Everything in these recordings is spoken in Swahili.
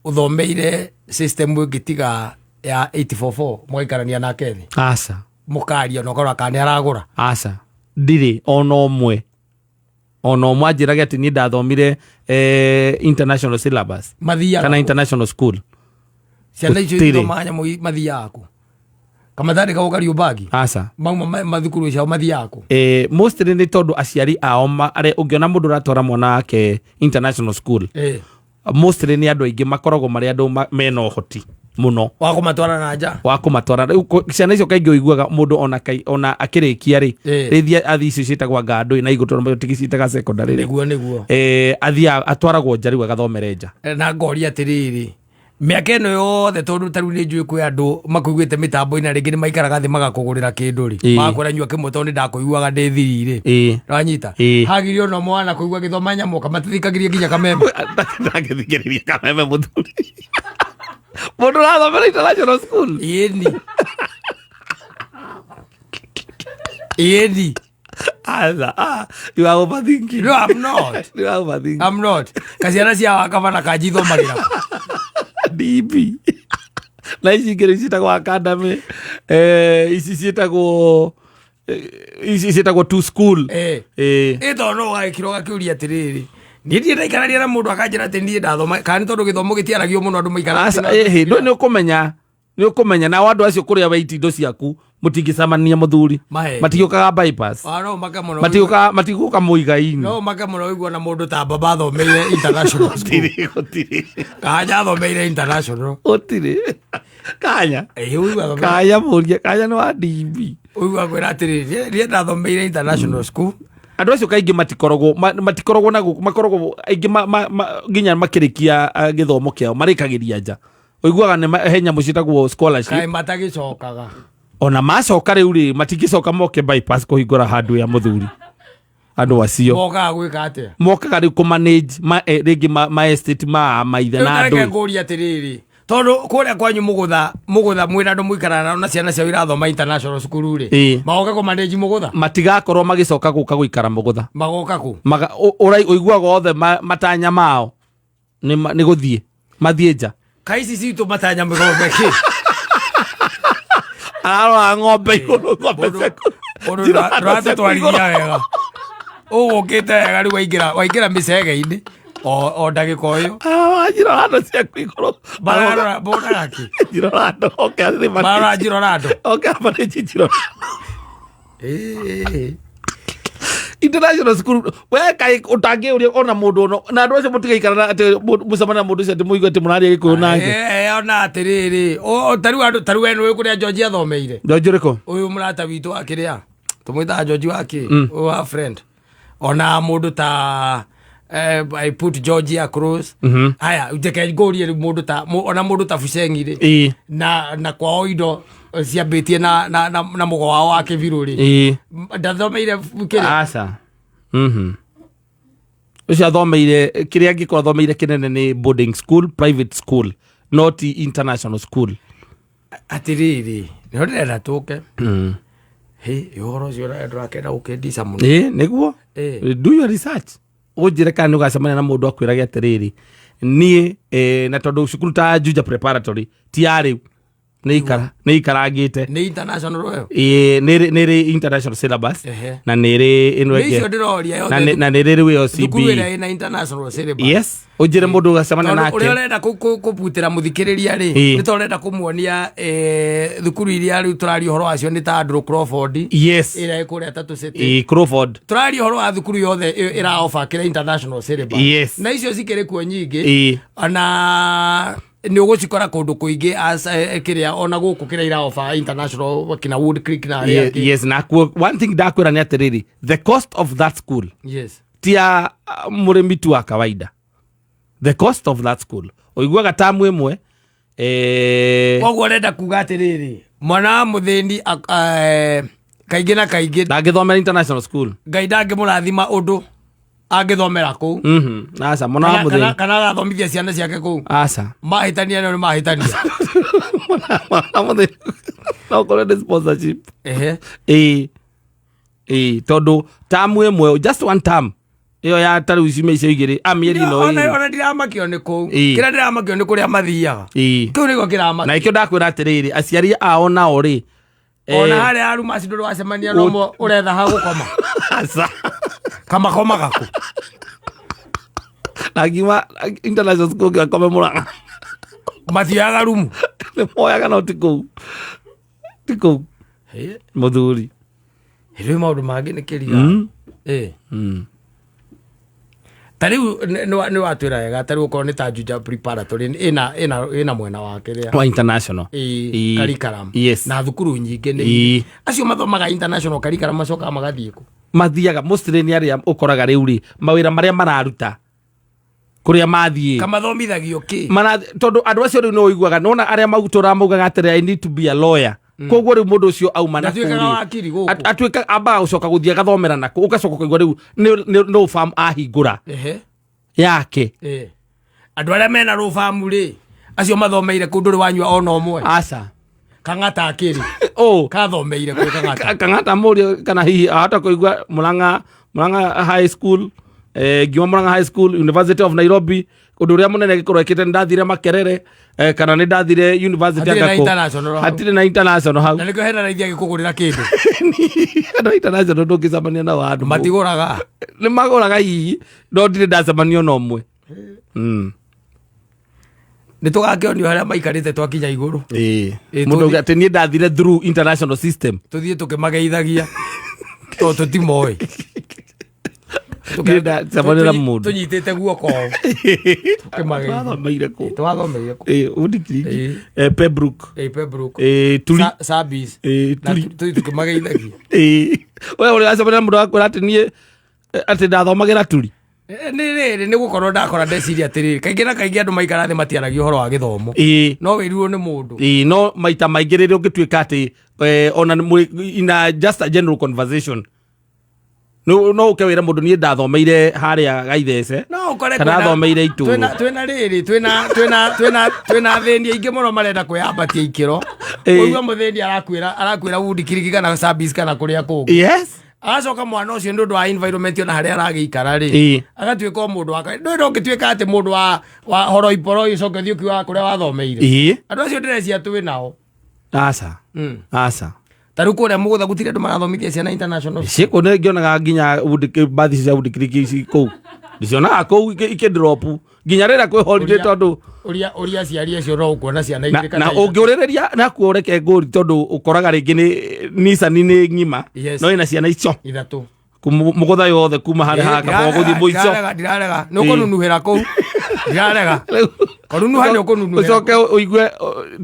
uthomeire system ngitiga ya 844 mwikarania na Keni asa mukaria no korwa kani aragura asa ndiri ono mwe ajiraga ati ni ndathomire international syllabus mathia kana international school ciana icio thomanya mathia yaku kama thari ka ukari ubagi asa mauma mathukuru cia mathia yaku mostly ni tondu aciari ao are ungiona mundu ratwara mwana wake international school mostly ni andu aingi makoragwo mari andu mena uhoti muno wa kumatwara na nja wa kumatwara ciana icio kaingĩ uiguaga mundu ona akirikia ri rithia athi icio citagwa ngandũ na igũtwara tigicitaga secondary niguo athia atwaragwo nja rĩu agathomere nja na ngoria atiriri miaka ĩno yothe tondu taru nĩ njũĩ kwĩ andũ makũiguĩte mĩtambo-inĩ rĩngĩ nĩ maikaraga thĩ magakũgũrĩra kĩndũ rĩ magakwĩra kĩmwe tondũ nĩ ndakũiguaga ndĩ thiri rĩ wanyita hagirio no mwana kũigua gĩthoma nyamũ kamathikagĩria nginya kameme ndangĩthikĩrĩria kameme mũthuri mundu rathomera international school yeni asa you are overthinking. No, I'm not. You are overthinking. I'm not. Kaciana cia wakabana kanjithomagira DB na ici ingĩ citagwo academy ici ciĩtagwo to school ĩto no gagĩkĩro gakĩũria atĩrĩrĩ niĩ ndiĩ ndaikarania na mũndũ akanjĩra atĩ niĩ ndathoma kana nĩ tondũ gĩthomo gĩtiaragio mũno andũ maikaraga nĩ ũkũmenya na andũ acio kũrĩa waiti indo ciaku mũtingĩcamania mũthuri matigĩũkaga bypass matigũka mũiga-inĩ no maka mũno wĩguo na mũndũ ta baba athomeire international school kanya athomeire international ũtirĩ kanya mũria kanya nĩ wa DB ũigua kwĩra atĩrĩrĩ niĩ ndathomeire international school andũ acio kaingĩ matikoragwo na makoragwo aingĩ nginya makĩrĩkia gĩthomo kĩao marĩkagĩria nja ũiguaga nĩ he nyamũ ciĩtagwo scholarship kaĩ matagĩcokaga ona macoka rĩu rĩ matingĩcoka moke bypass kũhingũra handũ ya mũthuri andũ acio mokaga gwĩka atĩa mokaga rĩu kũmanage rĩngĩ ma estate maithe na andũ ngũria atĩrĩrĩ tondu kũrĩa kwanyu mũgũtha mwĩna andũ mũikarana na ciana ciao irathoma international school rĩ magoka kũmanage mũgũtha matigakorwo magĩcoka gũka gũikara mũgũtha magoka kũ ũiguaga othe matanya mao nĩ gũthiĩ mathiĩ nja kaici citũ matanya mĩgombe kĩ ararora ng'ombe igũrũ ng'ombe tũratũtwarithia wega ũgũkĩte wega rĩu waingĩra mĩcege-inĩ o ndagĩka ũyũ njirorando ciaku igũrũ barora kĩ njirorando amarĩnji njirorando international school we kaĩ ũtangĩũria ona mũndũ na andũ acio mũtigaikarana atĩ mũcemania na mũndũ ũcio atĩ mũigue atĩ mũraria gĩkũyũ nake ona atĩrĩrĩ tarĩu we nĩũĩ kũrĩa George athomeire George ũrĩkũ ũyũ mũrata witũ wa kĩrĩa tũmwĩtaga George wa kĩ ũyũ wa friend ona mũndũ ta I put George across haya ndeke ngũrie mũndũ ta ona mũndũ ta Bucengi rĩ na kwao indo ciambĩtie na mũgo wao wa kĩbirũ rĩ ndathomeire kĩrĩa aca ũcio athomeire kĩrĩa angĩkorwo athomeire kĩnene nĩ boarding school private school not international school atĩrĩrĩ nĩho ndĩrenda tũke ũhoro ũcio ndũrakenda gũkĩndica mũno nĩguo do your research ũnjĩre kana nĩ ũgacemania na mũndũ akwĩrage atĩrĩrĩ niĩ na tondũ cukuru ta Juja preparatory ti yarĩu nĩ ikarangĩte nĩ international oil nĩ international syllabus na nĩ ĩno ĩngĩ na nĩ rĩu ĩyo CBE na international syllabus yes ũnjĩre mũndũ ũgacemania nake ũrĩa ũrenda kũputĩra mũthikĩrĩria rĩ nĩ tondũ ũrenda kũmuonia thukuru iria rĩu tũraria ũhoro wacio nĩ ta Andrew Crawford yes ĩrĩa ĩkũrĩa Tatu City Crawford tũraria ũhoro wa thukuru yothe ĩraofa kĩrĩa international syllabus yes na icio cikĩrĩ kuo nyingĩ ona nĩ ũgũcikora kũndũ kũingĩ kĩrĩa ona gũkũ kĩrĩa iraofa international kina Wood Creek na yes na one thing ndakwĩra nĩ atĩrĩrĩ the cost of that school yes ti ya mũrĩmi tu wa kawaida the cost of that school ũiguaga tamu ĩmwe koguo ũrenda kuga atĩrĩrĩ mwana wa mũthĩni kaingĩ na kaingĩ ndangĩthomera international school Ngai ndangĩmũrathima ũndũ angĩthomera kũu aca mwana wa mũthĩni kana agathomithia ciana ciake kũu aca mahĩtania nĩ mahĩtania mwana mũthĩni no kũrĩ nĩ sponsorship tondũ tamu ĩmwe just one term iyo ya taru icime icio igiri amieri no ona ndiramakio ni kuu kira ndiramakio ni kuria mathiaga kiu niko kiramakio na ikio ndakwira atiriri aciari ao nao ri ona hari aru macindo rwacemania no uretha ha gukoma kama koma gaku Nagima international school gakome Murang'a mathiaga rumu moyaga no tiko muthuri rĩu maũndũ mangĩ nĩ kĩriga ta rĩu nĩ watwĩra wega ta rĩu okorwo nĩ ta Juja preparatory ĩna mwena wake rĩa wa international curriculum na thukuru nyingĩ nĩ acio mathomaga international curriculum macokaga magathiĩ kũ mathiaga mostly nĩ arĩa ũkoraga rĩu rĩ mawĩra marĩa mararuta kuria mathiĩ kamathomithagio kĩ tondũ andũ acio rĩu no ũiguaga nona arĩa magutora maugaga atĩrĩ I need to be a lawyer koguo rĩu mũndũ ũcio auma na atuĩka ambaga gũcoka gũthiĩ agathomera nako ũgacoka kũigua rĩu no farm ahingũra yake andũ arĩa mena no farm rĩ acio mathomeire kũndũ rĩ wanyua ona ũmwe aca Kang'ata akĩrĩ kathomeire kwĩ Kang'ata mũrio kana hihi ahota kũigua Murang'a high school Giuma Murang'a high school University of Nairobi ũndũ ũrĩa mũnene gĩkorwo ĩkĩte nĩndathire Makerere kana nĩndathire university hatirĩ na international hau na nĩkĩo hena raithia gĩkũgũrĩra kĩndũ andũ international ndũngĩcemania nao andũ matigũraga nĩmagũraga hihi no ndirĩ ndacemania na ũmwe nĩtũgakĩonio harĩa maikarĩte twakinya igũrũ mũndũ atĩ niĩ ndathire through international system tũthiĩ tũkĩmageithagia tondũ tũtimoĩ tunyitĩte guoko tũkĩmageithagia twathomeire Pembroke turi Sabis tũkĩmageithagia we ũrĩgacemania na mũndũ wakwĩra atĩ niĩ atĩ ndathomagĩra turi nĩ gũkorwo ndakora ndeciria atĩrĩrĩ kaingĩ na kaingĩ andũ maikara thĩ matiaragia ũhoro wa gĩthomo no wĩrirwo nĩ mũndũ no maita maingĩ rĩrĩa ũngĩtuĩka atĩ ona in just a general conversation no ũke wĩra mũndũ niĩ ndathomeire harĩa Gaithece kana athomeire Itũũrũ twĩna rĩrĩ twĩna thĩni aingĩ mũno marenda kwĩyambatia ikĩro ũigua mũthĩni arakwĩra Woodkirk kana Sabis kana kũrĩa kũngĩ agacoka mwana ũcio nĩ ũndũ wa environment ona harĩa aragĩikara rĩ agatuĩka mũndũ wa ndũĩro ũngĩtuĩka atĩ mũndũ wa horoiporoi ũcoke ũthiĩ ũkiuga kũrĩa wathomeire andũ acio ndĩreciria twĩ nao aca ta rĩu kũrĩa mũgũtha gũtirĩ andũ marathomithia ciana international ciĩkũ nĩ ngĩonaga nginya bathi cia Woodkirk kũu ndicionaga kũu ikĩndrop nginya rĩrĩa kwĩ holiday tondũ ũria aciari acio no ũkuona ciana igĩrĩ na ũngĩũrĩrĩria nakuo ũreke ngũri tondũ ũkoraga rĩngĩ nĩ Nissan nĩ ng'ima no ĩna ciana icio ithatũ mũgũtha yothe kuma harĩa hakaba gũthiĩ mũico ndirarega nĩ ũkũnunuhĩra kũu ndirarega kũnunuha nĩ ũkũnunuhĩra ũcoke ũigue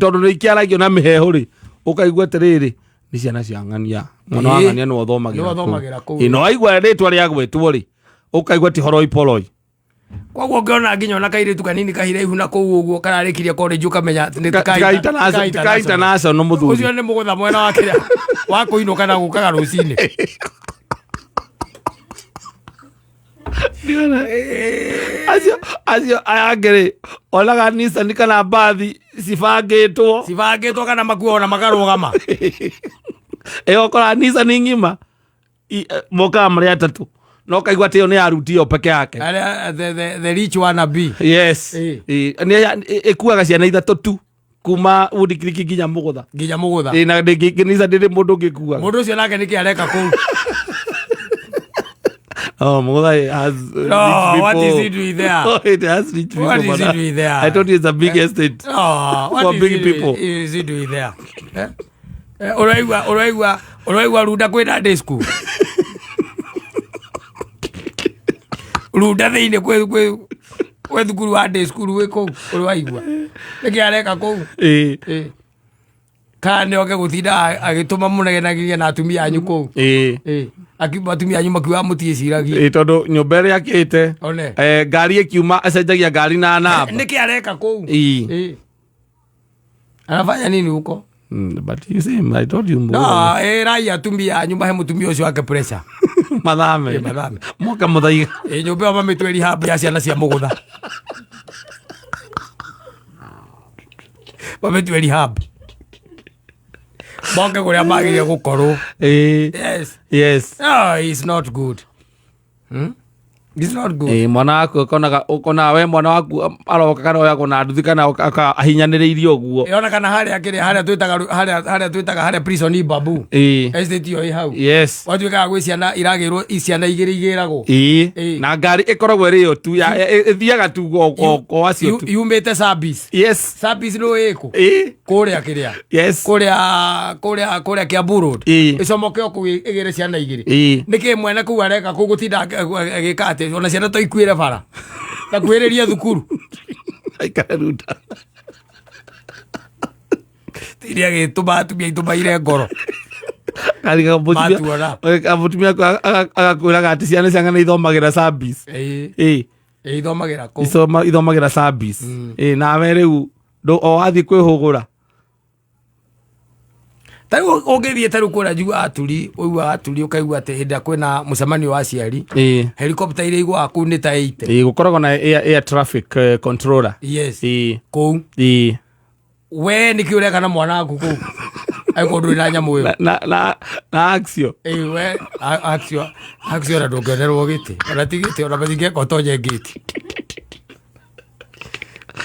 tondũ nĩ ikĩaragio na mĩheho rĩ ũkaigua atĩrĩrĩ nĩ ciana cia ng'ania mwana wa ng'ania nĩ ũthomagĩra kũu no aigua rĩtwa rĩa gwĩtwo rĩ ũkaigua ti horoiporoi koguo ngĩona nginya ona kairĩtu kanini kahiraihu na kũu ũguo kararĩkirie college ũkamenya tika international mũthuri ũcio nĩ mũgũtha mwena wa kĩrĩa wa kũinũka na gũkaga rũcinĩ acio ayangĩrĩ onaga Nissan kana bathi cibangĩtwo kana makuo ona makarũgama ũkora Nissan ng'ima mokaga marĩ atatũ no kaigua atĩ ĩyo nĩ aruti yo peke yake the rich wanna be ĩkuaga ciana ithatũ tu kuma Woodkirk nginya mũgũtha na Nissan ndĩrĩ mũndũ ũngĩkuaga mũndũ ũcio nake nĩkĩ areka kũu Mũgũtha has what is he doing there? It has rich people. What is he doing there? I thought it's a big estate for big people. What is he doing there? Ũraigua Runda kwĩna day school Runda thĩinĩ kwĩ thukuru wa day school wĩ kũu ũraigua nĩkĩ areka kũu kana nĩ oke gũtinda agĩtũma mũnegenagiria na atumia anyu kũu akiuma atumia anyu makiuga mũtiĩ ciragia tondũ nyũmba ĩrĩa akĩte ngari ĩkiuma acenjagia ngari na namba nĩkĩ areka kũu anafanya nini huko but you see I told you rai atumia anyu mahe mũtumia ũcio wake pressure mathame moka mũthaiga nyũmba ĩyo mamĩtwe rehab ya ciana cia mũgũtha mamĩtwe rehab moke kũrĩa magĩrĩire gũkorwo yes it's not good It's not good. Mwana waku ukona we mwana waku aroka kana oya kona nduthi kana ahinyaniriirio guo. Yona kana haria twitaga haria prison babu. Estate yo hau. Yes. Watuika gwe ciana iragirwo ciana igiragwo. Na ngari ikoragwo ri yo tu ithiaga tu go acio tu. Yumete service. Yes. Service no eko. Kuria kiria. Yes. Kuria Kiambu Road. Icomoke oku igire ciana igiri. Niki mwene ku areka kugutinda agikate ona ciana to ikuire bara. Na kwiriria thukuru. Aikaruta. Tiria gituma ire ngoro. Kariga mutumia agakwiraga ati ciana ciangana ithomagira service. Ithomagira ku. Ithomagira service. Nawe riu o athi kwihugura. Tayo ogethie taru kura jua aturi ukaigua ati hinda kwina mucemanio wa ciari. Helicopter ire igwa aku ni ta 80. Gukoragwo na air traffic controller. Yes. Kou. We ni kiuria kana mwana waku kou. Aiko ndu na nyamu yo. Na axio. We axio na ndogererwo giti. Ona tigiti ona bathige kotonye giti.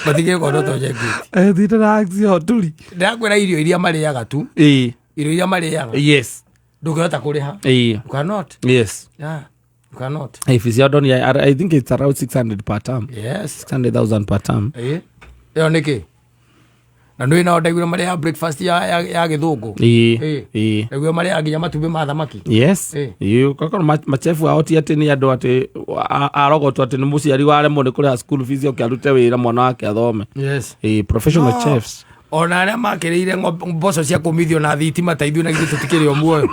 Bathige kotonye giti. Thita na axio turi. Ndakwira irio iria mariaga tu. Irio iria mariaga. Yes. Ndugota kuriha. You cannot. Yes. Yeah. You cannot. If it's your don, I think it's around 600 per term. Yes. 600,000 per term. Yo niki. Na ndio ina ndaigura maria breakfast ya githungu. Ndaigura maria nginya matumbe ma thamaki. Yes. Kokoro machefu out ati ni andu ati arogotwo ati ni muciari ware mo ni kuria school fees ukiarute wira mwana wake athome. Yes. Professional chefs. Ona aria makiriire mboco cia kumithio na thitima taithio na githu tutikiri o muoyo.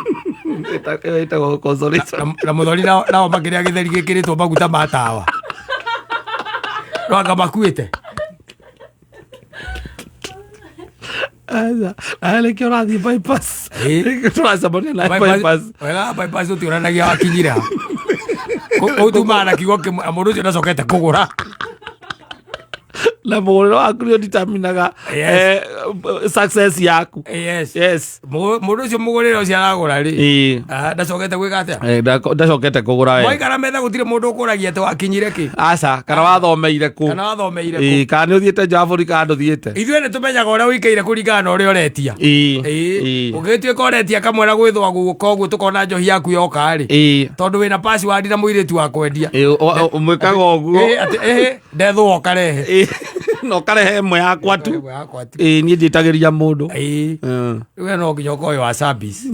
Ita consolation. Na muthori nao makiria githeri gikiritwo maguta ma tawa. Rwanga makuite. Ale que ora di bypass. Turacemania na bypass. Wega bypass utioranagia wakinyira. Koutu mana kigo ke amuru cio nacokete kugura. La muguriro waku nio determinaga success yaku. Yes. Mundu cio muguriro cio aragura ri. Ndacokete gwika atia? Ndacokete kugura we. Waikara metha gutire mundu ukuragia ati wakinyire ki. Aca kana wathomeire ku. Kana ni uthiete Javori kana nduthiete. Ithuĩ nĩ tũmenyaga ũrĩa ũikaire kũringana na ũrĩa ũretia. Ũgĩtuĩka ũretia kamwe na gwĩthũa guoka ũguo tũkona njohi yaku yoka rĩ. Tondũ wĩna password na mũirĩtu wa kwendia. Mwĩkaga ũguo. Ndethũa ũkarehe. No karehe ĩmwe yakwa tu. Niĩ njĩtagĩria mũndũ. We no nginya ũkorwo wa service.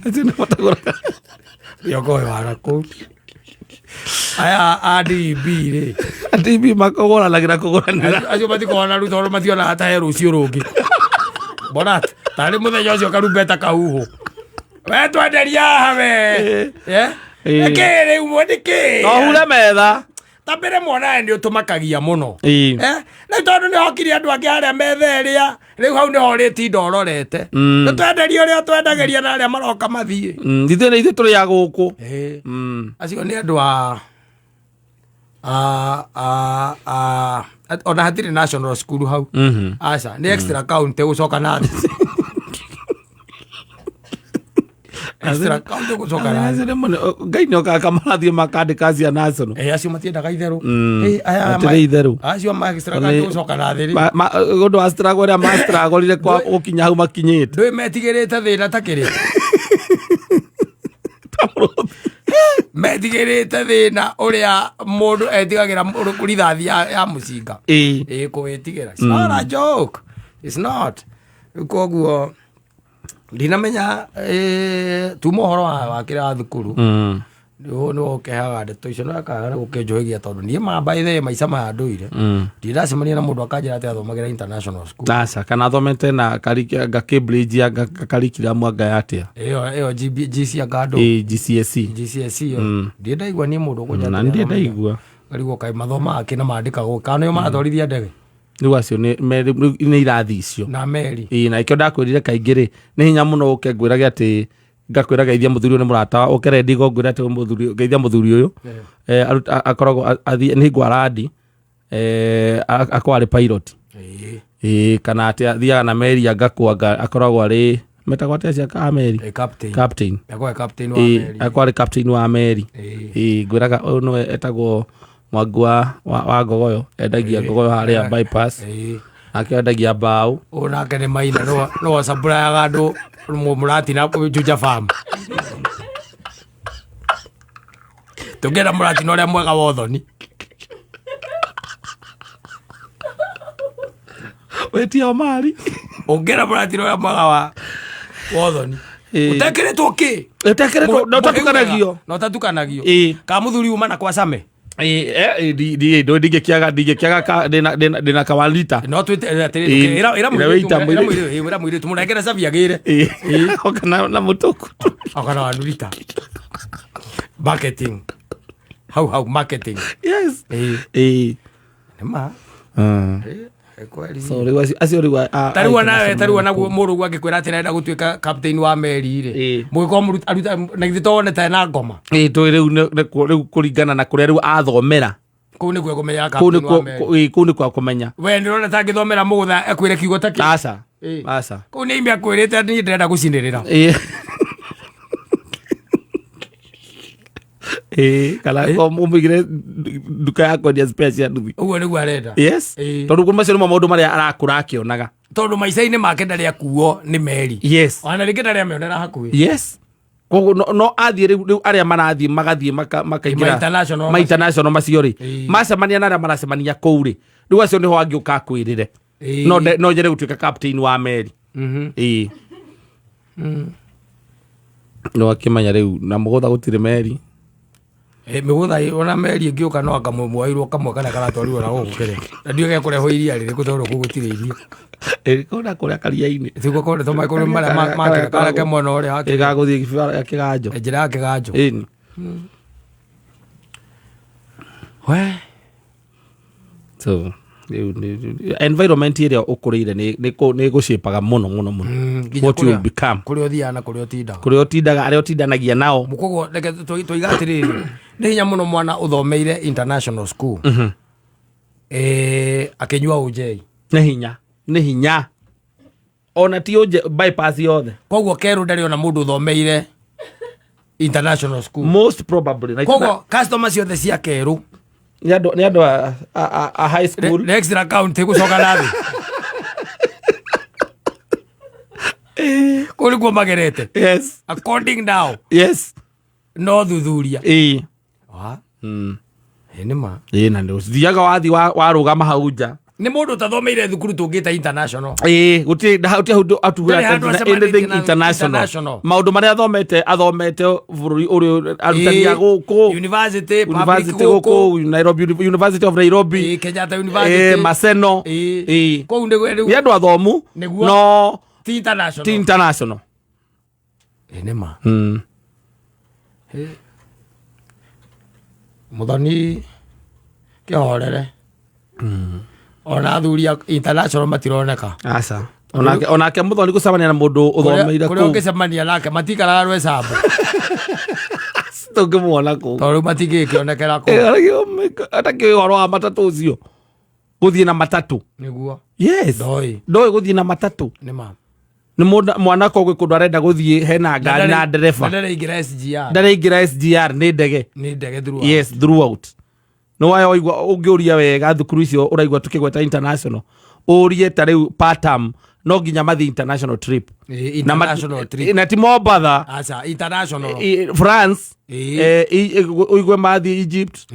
Acio nĩ matagũra. Ũkorwo wa kũu. Aya ADB rĩ. ADB makũgũranagĩra kũgũranĩra. Acio matikona rũ tondũ mationa hata rũciũ rũngĩ. Bonat, tarĩ mũthenya ũcio karumbeta kahuhũ. We twenderia haha we. Nĩkĩ rĩu nĩkĩ? No hure metha. Tambere mwana ndio tumakagia muno. Na tondu ni hokire andu angi aria metheria. Riu hau ni horiti ndororete. Ni twenderia uria twendageria na aria maroka mathie. Ndithe ni ithe turi ya guku. Acio ni andu ona hatiri national school hau. Aca ni extra county gucoka na extra county gucoka na ngai no kamarathie makandika cia national. Acio matiendaga itherũ. Matire itherũ. Acio ma extra county gucoka na thiri. Gundu wa struggle ria mastragolire kwa gukinya hau makinyite. Ndui metigirite thina takiri. Metigirite thina uria mundu etigagira rithathi ya mucinga. Kuwitigira. It's not a joke. It's not. Koguo ndinamenya tuma horo wa kira thukuru. No kehaga ndeto icio no akaga gukenjohegia tondu nie mamba ithe maica ma nduire. Ndiracemania na mundu akanjira ati athomagira international school. Aca kana thomete na ga Cambridge ya curriculum anga atia. Iyo GC agado. GCSE yo. Ndiendaigua nie mundu kunya. Na ndiendaigua. Ngarigo kai mathoma akina mandika go kana yo marathorithia ndege. Riu acio ni irathi icio. Na meri. Na ikio ndakwirire kaingĩ rĩ nĩ hinya mũno ũkengwĩrage atĩ ngakwĩra geithia mũthuri ũyũ nĩ mũrata ũkerendi ngongwĩra atĩ mũthuri geithia mũthuri ũyũ akoragwo nĩ ngwarandi akorwo arĩ pilot kana atĩ athiaga na meri ngakua akoragwo arĩ metagwo atia cia Ameri captain yakwa captain wa Ameri akwa captain wa Ameri ngwiraga uyu no etagwo Mwangi wa Ngogoyo endagia Ngogoyo haria bypass akendagia mbao onake nĩ Maina no supply andu muratina Juja farm tugera muratina uria mwega wa Uthoni wetia Omari ungera muratina uria mwega wa Uthoni utekeretwo ki no tatukanagio ka muthuri uma na kwa Same ndingikiaga ndina kawalita no twite atiri ira mwiritu munengere cabi agire okana na mutuku okana wanurita marketing how marketing yes nema tarua naguo mũrũ ũguo angĩkwĩra atĩ nenda gũtuĩka captain wa Meri rĩ mũgĩkorwo aruta na githĩ tone na ngoma rĩu kũringana na kũrĩa rĩu athomera kũu nĩkuo kũmenya captain wa Meri kũu nĩkuo kũmenya we nĩrona ta angĩthomera mũgũtha akwĩre kiugo ta kĩ aca kũu nĩ ime akwĩrĩte atĩ niĩ ndĩrenda gũcinĩrĩra kana mũmũigire nduka ya kwendia spare cia nduthi ũguo nĩguo arenda yes tondũ kuma macio nĩ maũndũ marĩa arakũra akĩonaga tondũ maica-inĩ make ndarĩ akuo nĩ Meri yes ona rĩngĩ ndarĩ amĩonera hakuhĩ yes koguo no athiĩ rĩu arĩa marathiĩ magathiĩ makaingĩra ma international macio rĩ macemania na arĩa maracemania kũu rĩ rĩu acio nĩho angĩũka akwĩrĩre no njere gũtuĩka captain wa Meri no akĩmenya rĩu na mũgũtha gũtirĩ Meri mĩgũtha ona Meri ĩngĩũka no akamwoirwo kamwe kana karatwarirwo na gũkũ kere na ndiũĩ gekũrehwo iria rĩrĩkũ tondũ kũu gũtirĩ iria kũrĩa karia-inĩ tiguo kũrĩa tũmaikũrũ marĩa makareke mwena ũrĩa gagũthiĩ kĩganjo njĩra ya kĩganjo we so environment ĩrĩa ũkũrĩire nĩ gũcapaga mũno what you will become kũrĩa ũthiaga na kũrĩa ũtindaga arĩa ũtindanagia nao koguo reke tũiga atĩrĩrĩ nĩ hinya mũno mwana ũthomeire international school akĩnyua OJ nĩ hinya ona ti OJ bypass yothe koguo Keru ndarĩ ona mũndũ ũthomeire international school most probably koguo customer ciothe cia Keru nĩ andũ a high school next account ĩgũcoka nathĩ kũrĩ kuo magerete yes according now yes no thuthuria nĩma na nĩũthiaga wathi warũgama hau nja nĩ mũndũ ũtathomeire thukuru tũngĩta international gũtirĩ hau atuhura anything international maũndũ marĩa athomete bũrũri ũrĩa arutania gũkũ university gũkũ Nairobi University of Nairobi Kenyatta University Maseno kũu nĩ andũ athomu no ti international nĩma Muthoni kĩhorere ona athuri international matironeka aca onake Muthoni gũcemania na mũndũ ũthomeire kũrĩa ũngĩcemania nake matikaraga rwecambo tũngĩmuona kũu tondũ matingĩkĩonekera kũu atakĩũĩ ũhoro wa matatũ ũcio gũthiĩ na matatũ nĩguo yes ndoĩ gũthiĩ na matatũ nĩma nĩ mwana kogwe kũndũ arenda gũthiĩ hena ngari na ndereba ndareingĩra SGR nĩ ndege throughout no waya waigua ũngĩũria wega thukuru icio ũraigua tũkĩgweta international ũrie ta rĩu patam no nginya mathi international trip na ti Mombatha France uigwe mathi Egypt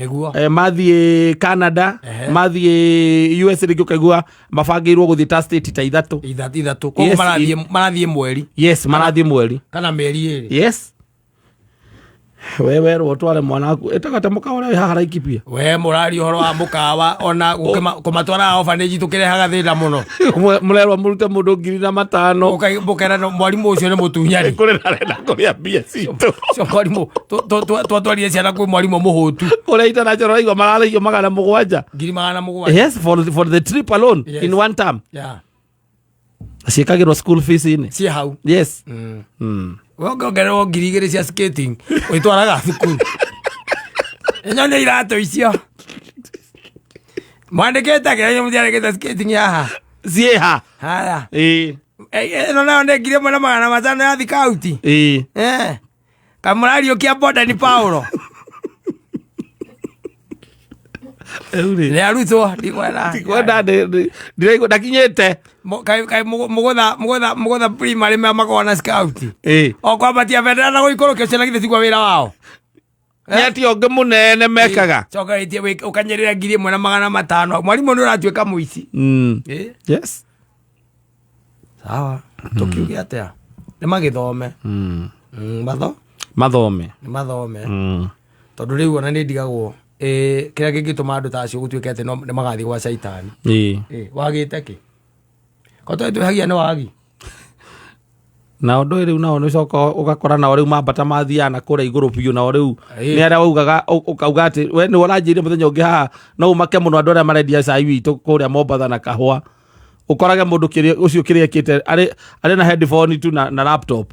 mathi Canada mathi US rĩngĩ ũkaigua mabangĩirwo gũthiĩ ta state ta ithatũ koguo marathiĩ mweri marathiĩ mweri kana mĩeri ĩrĩ yes wewe rwotware mwana waku etagate mũkawa wĩ haha Laikipia we mũrari ũhoro wa mũkawa ona kũmatwara orphanage tũkĩrehaga thĩna mũno mũrerwo mũrute mũndũ 5,000 mũkera mwarimũ ũcio nĩ mũtunyani kũrĩ arenda kũrĩa mbia citũ mwarimũ twatwarire ciana kwĩ mwarimũ mũhũtu kũrĩa international igua mararĩhio 700 700 yes for the trip alone in one term ciĩkagĩrwo school fees inĩ ciĩ hau yes wongererwo 2,000 cia skating ũitwaraga thukuru nyone iratũ icio mwandĩkĩte kĩrĩa mũtiandĩkĩte skating haha ciĩ ha haya no nayo nä ngire mwena 500 ya thikauti kamå kia boda ni Paulo nä arutwo ndikwenda ndakinyä te må gå primary mea makorwo na scout o kwambatia bendera na gå ikå rå kä ciana githä tigwo wä ra wao nä atia å ngä må nene mekaga cokarĩtie å kanyä rä ra ngiri 1,500 mwarimå nä å ratuä ka må ici sawa tå kiuge atä a nä magä thome mathome tondå rä u ona nä ndigagwo kä rä a gä ngä tå ma andå tacio gå tuä ke atä nä magathiä gwa caitani wagä te kä kotwä twä hagia nä wagi na å ndå rä u nao nä coka å gakora nao rä u mambata mathiana kå rä a igå rå biå nao rä u nä arä a waugaga å kauga atä we nä waranjä ire må thenya å ngä haha no å make må no andå arä a marendia cai witå kå rä a Mombatha na kahåa å korage må ndå å cio kä rä ekä te arä na headphone tu na laptop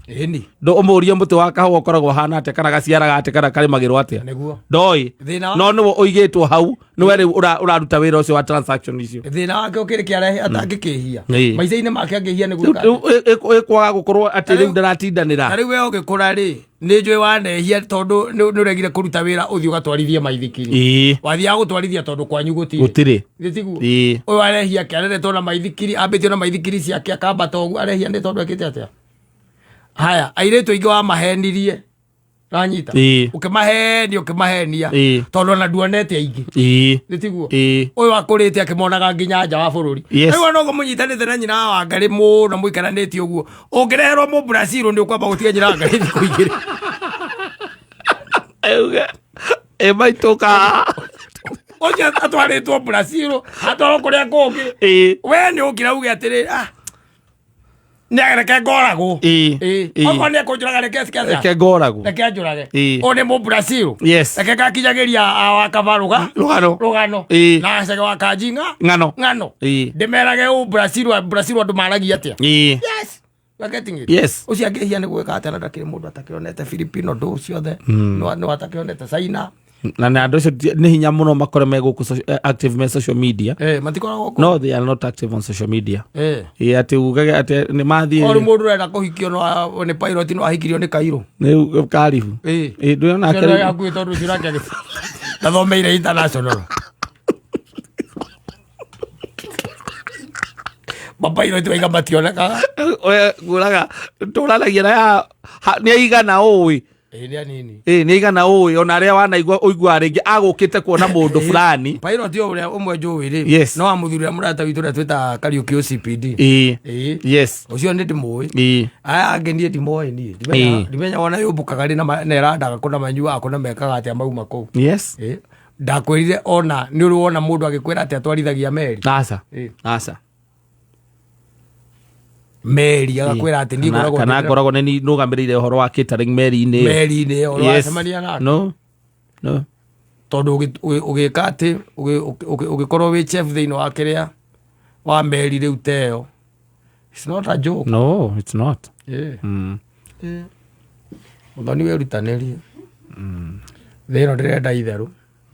ndå å må rie må tä wa kahåa å koragwo hana atä kana gaciaraga atä kana karä magä rwo atä ndoä no nä wo å igä two hau nä we rä å raruta wä ra å cio wa transaction icio thä na wake å kä rä kä arehe atangä kä hia maica-inä make angä hia nä ä kwaga gå korwo atä rä u ndaratindanä ra rä u we å gä kå ra rä nä njå wanehia tondå nä å regire kå ruta wä ra å thiä å gatwarithie maithikiri wathiaga gå twarithia tondå kwanyu gå tirä tiguo å yå arehia kä areretwo na maithikiri ambä tio na maithikiri ciake akambata å guo arehia nä tondå ekä te atä haya airä tu ingä wamahenirie ranyita å kä mahenia å kä mahenia tondå ona nduonete aingä nä tiguo å yå akå rä te akä monaga nginya nja wa bå rå ri rä u nogo må nyitanä te na nyina wa Wangarĩ må no må ikaranä tie å guo å ngä reherwo må Brazil nä å kwamba gå tiga nyina wa Wangarĩ thikå igä rä maitå ka å cio atwarä two Brazil atwarwo kå rä a kå ngä we nä å kä ra uge atä rä nä reke ngoragwo okorwo nä ekå njå raga reke ngoragwo reke njå rage å nä må Brazil reke ngakinyagä ria wakaba rå gano na acege wa kanjinga ng'ano ndä merage å Brazil andå maragia atä å cio angä hia nä gwä ka atä na ndakä rä må ndå atakä onete Filipino ndå ciothe nä atakä onete China na andå acio nä hinya må no makore me gå kå active me social media matikoragwo no they are not active on social media atä ugage atä nä mathiä o rä må ndå renda kå hikio nä pilot no ahikirio nä Kairå nä karibu ndå ona akuä tondå cio rake nathomeire international mapilot waiga mationekaga ngå raga tå ranagia na nä aigana å nä aigana å ona arä a wanaigua å iguaga rä ngä agå kä te kuona må ndå fulani pilot å rä a å mwe njå wä rä no wa må thuri a må rata witå rä a twä ta Kariuki OCPD å cio nä ndä må ä aya angä niä ndimoä niä ndimenya wona yå mbå kaga rä na ärandaga kå na manyuaga kå na mekaga atä a mauma kå u ndakwä rire ona nä å rä wona må ndå agä kwä ra atä atwarithagia meri aca meri agakwä ra atä kana ngoragwo nä nå gamä rä ire å horo wa catering meri-inä å wacemania nake tondå å gä ka atä å gä korwo wä chef thä inä wa kä rä a wa meri rä u teo må thoni wä rutanä rie thä ä no ndä renda itherå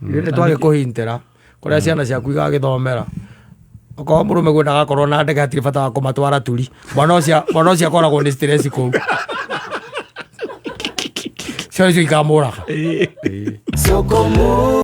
nä twagä kå hintä ra kå rä a ciana ciaku igagä thomera okorwo må rå me gwä ndagakorwo na ndege hatirä bata wa kå matwara turi mwana å cio akoragwo nä stress kå u cio icio ikamå raga